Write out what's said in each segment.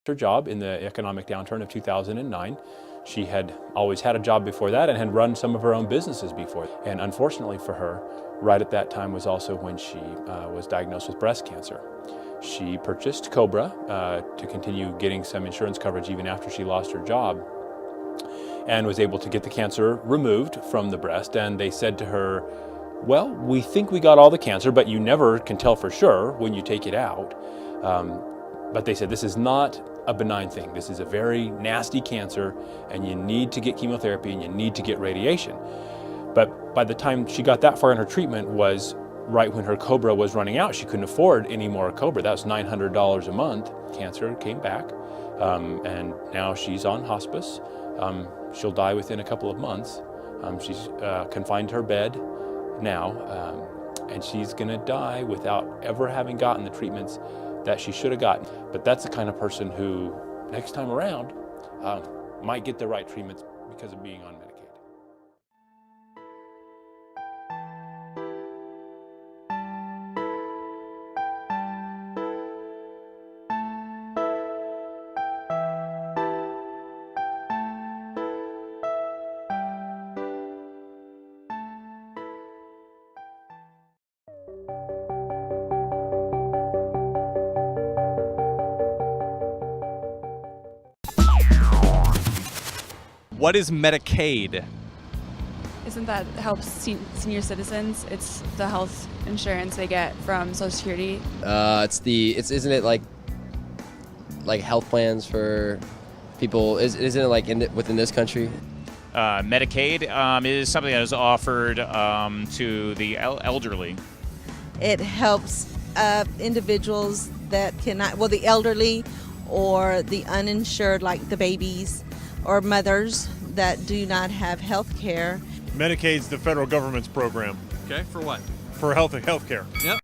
her job in the economic downturn of 2009. She had always had a job before that and had run some of her own businesses before. And unfortunately for her, right at that time was also when she was diagnosed with breast cancer. She purchased Cobra to continue getting some insurance coverage even after she lost her job, and was able to get the cancer removed from the breast. And they said to her, well, we think we got all the cancer, but you never can tell for sure when you take it out. But they said, this is not a benign thing. This is a very nasty cancer, and you need to get chemotherapy and you need to get radiation. But by the time she got that far in her treatment was right when her Cobra was running out. She couldn't afford any more Cobra. That was $900 a month. Cancer came back, and now she's on hospice. She'll die within a couple of months. She's confined to her bed now, and she's gonna die without ever having gotten the treatments that she should have gotten. But that's the kind of person who, next time around, might get the right treatments because of being on Medicaid. What is Medicaid? Isn't that helps senior citizens? It's the health insurance they get from Social Security. Isn't it like health plans for people? Isn't it like within this country? Medicaid is something that is offered to the elderly. It helps individuals that cannot, well, the elderly or the uninsured, like the babies or mothers that do not have health care. Medicaid's the federal government's program. Okay, for what? For health care. Yep.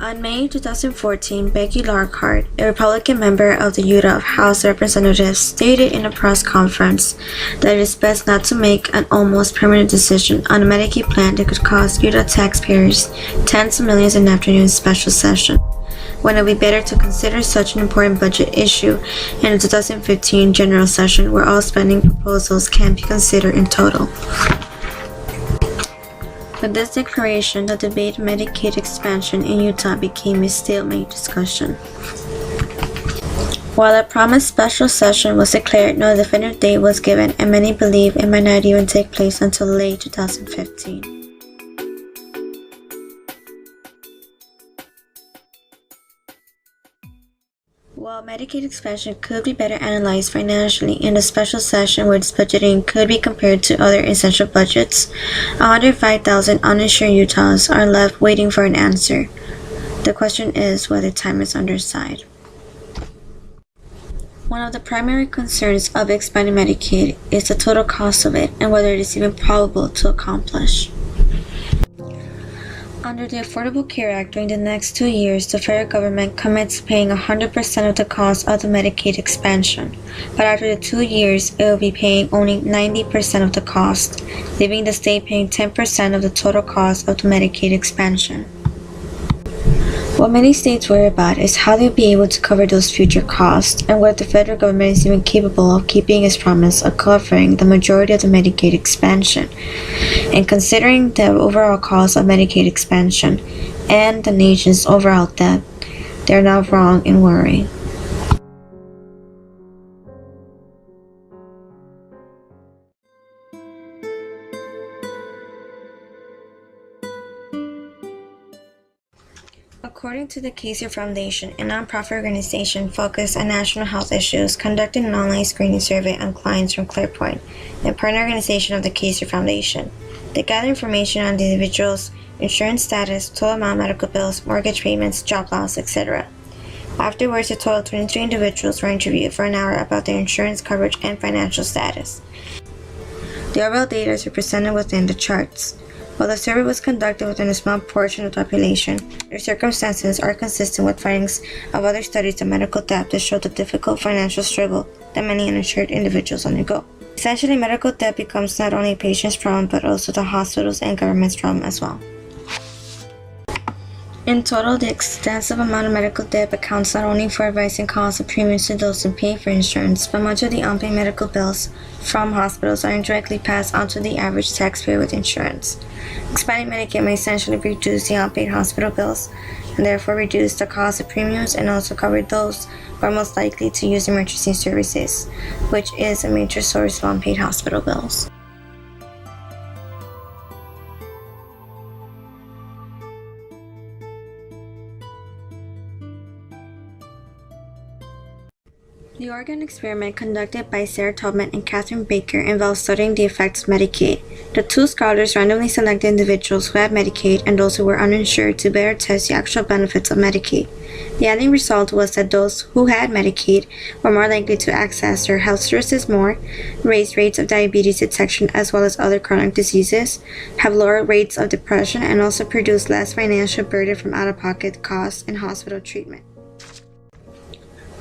On May 2014, Becky Larkhart, a Republican member of the Utah House of Representatives, stated in a press conference that it is best not to make an almost permanent decision on a Medicaid plan that could cost Utah taxpayers tens of millions in afternoon special session, when it would be better to consider such an important budget issue in the 2015 general session where all spending proposals can be considered in total. With this declaration, the debate on Medicaid expansion in Utah became a stalemate discussion. While a promised special session was declared, no definitive date was given, and many believe it might not even take place until late 2015. While Medicaid expansion could be better analyzed financially in the special session where its budgeting could be compared to other essential budgets, 105,000 uninsured Utahns are left waiting for an answer. The question is whether time is on their side. One of the primary concerns of expanding Medicaid is the total cost of it and whether it is even probable to accomplish. Under the Affordable Care Act, during the next 2 years, the federal government commits to paying 100% of the cost of the Medicaid expansion. But after the 2 years, it will be paying only 90% of the cost, leaving the state paying 10% of the total cost of the Medicaid expansion. What many states worry about is how they'll be able to cover those future costs, and whether the federal government is even capable of keeping its promise of covering the majority of the Medicaid expansion. And considering the overall cost of Medicaid expansion and the nation's overall debt, they're not wrong in worrying. According to the Kaiser Foundation, a nonprofit organization focused on national health issues, conducted an online screening survey on clients from ClearPoint, the partner organization of the Kaiser Foundation. They gathered information on the individual's insurance status, total amount of medical bills, mortgage payments, job loss, etc. Afterwards, a total of 23 individuals were interviewed for an hour about their insurance coverage and financial status. The overall data is represented within the charts. While the survey was conducted within a small portion of the population, their circumstances are consistent with findings of other studies of medical debt that show the difficult financial struggle that many uninsured individuals undergo. Essentially, medical debt becomes not only a patient's problem but also the hospital's and government's problem as well. In total, the extensive amount of medical debt accounts not only for advising costs of premiums to those who pay for insurance, but much of the unpaid medical bills from hospitals are indirectly passed on to the average taxpayer with insurance. Expanding Medicaid may essentially reduce the unpaid hospital bills and therefore reduce the cost of premiums and also cover those who are most likely to use emergency services, which is a major source of unpaid hospital bills. The Oregon experiment conducted by Sarah Tubman and Catherine Baker involved studying the effects of Medicaid. The two scholars randomly selected individuals who had Medicaid and those who were uninsured to better test the actual benefits of Medicaid. The ending result was that those who had Medicaid were more likely to access their health services more, raise rates of diabetes detection as well as other chronic diseases, have lower rates of depression, and also produce less financial burden from out-of-pocket costs and hospital treatment.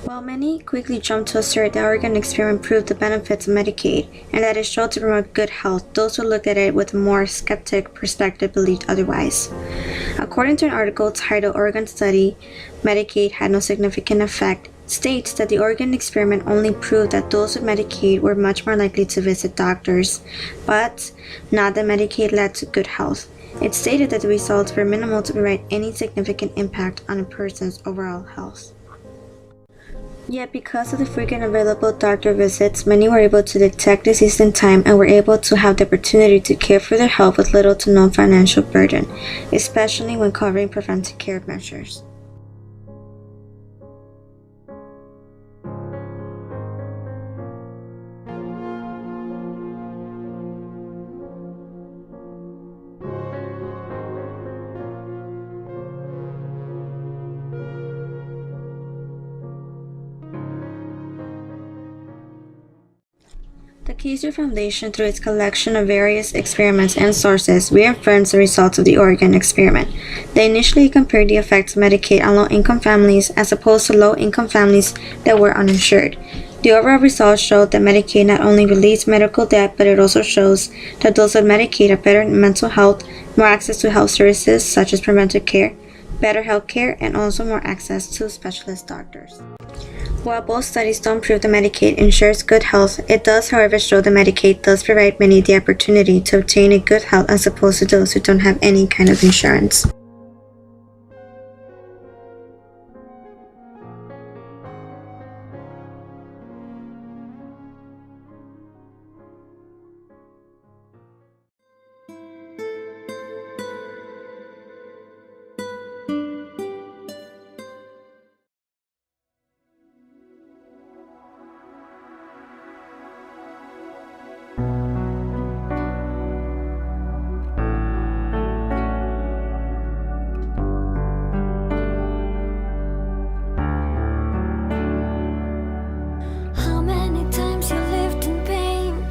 While many quickly jumped to assert that the Oregon experiment proved the benefits of Medicaid and that it showed to promote good health, those who looked at it with a more skeptic perspective believed otherwise. According to an article titled "Oregon Study, Medicaid Had No Significant Effect," states that the Oregon experiment only proved that those with Medicaid were much more likely to visit doctors, but not that Medicaid led to good health. It stated that the results were minimal to provide any significant impact on a person's overall health. Yet, because of the frequent available doctor visits, many were able to detect disease in time and were able to have the opportunity to care for their health with little to no financial burden, especially when covering preventive care measures. The Kaiser Foundation, through its collection of various experiments and sources, reaffirms the results of the Oregon experiment. They initially compared the effects of Medicaid on low-income families as opposed to low-income families that were uninsured. The overall results showed that Medicaid not only relieves medical debt, but it also shows that those with Medicaid have better mental health, more access to health services such as preventive care, better health care, and also more access to specialist doctors. While both studies don't prove that Medicaid ensures good health, it does, however, show that Medicaid does provide many the opportunity to obtain a good health as opposed to those who don't have any kind of insurance. How many times you lived in pain?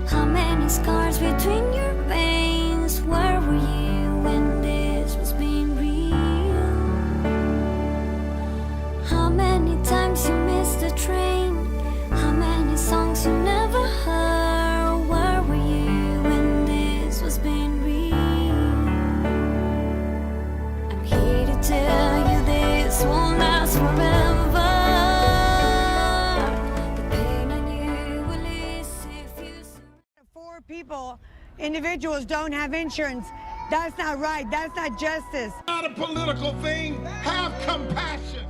How many scars between your veins? Where were you when this was being real? How many times you missed the train? How many songs you never heard? Where were you when this was being real? I'm here to tell you this won't last forever. People, individuals don't have insurance. That's not right. That's not justice. It's not a political thing. Have compassion.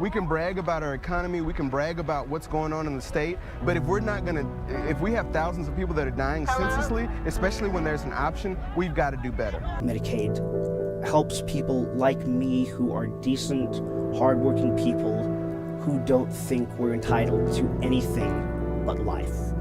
We can brag about our economy, we can brag about what's going on in the state, but if we're not gonna, if we have thousands of people that are dying senselessly, especially when there's an option, we've got to do better. Medicaid helps people like me who are decent, hardworking people who don't think we're entitled to anything but life.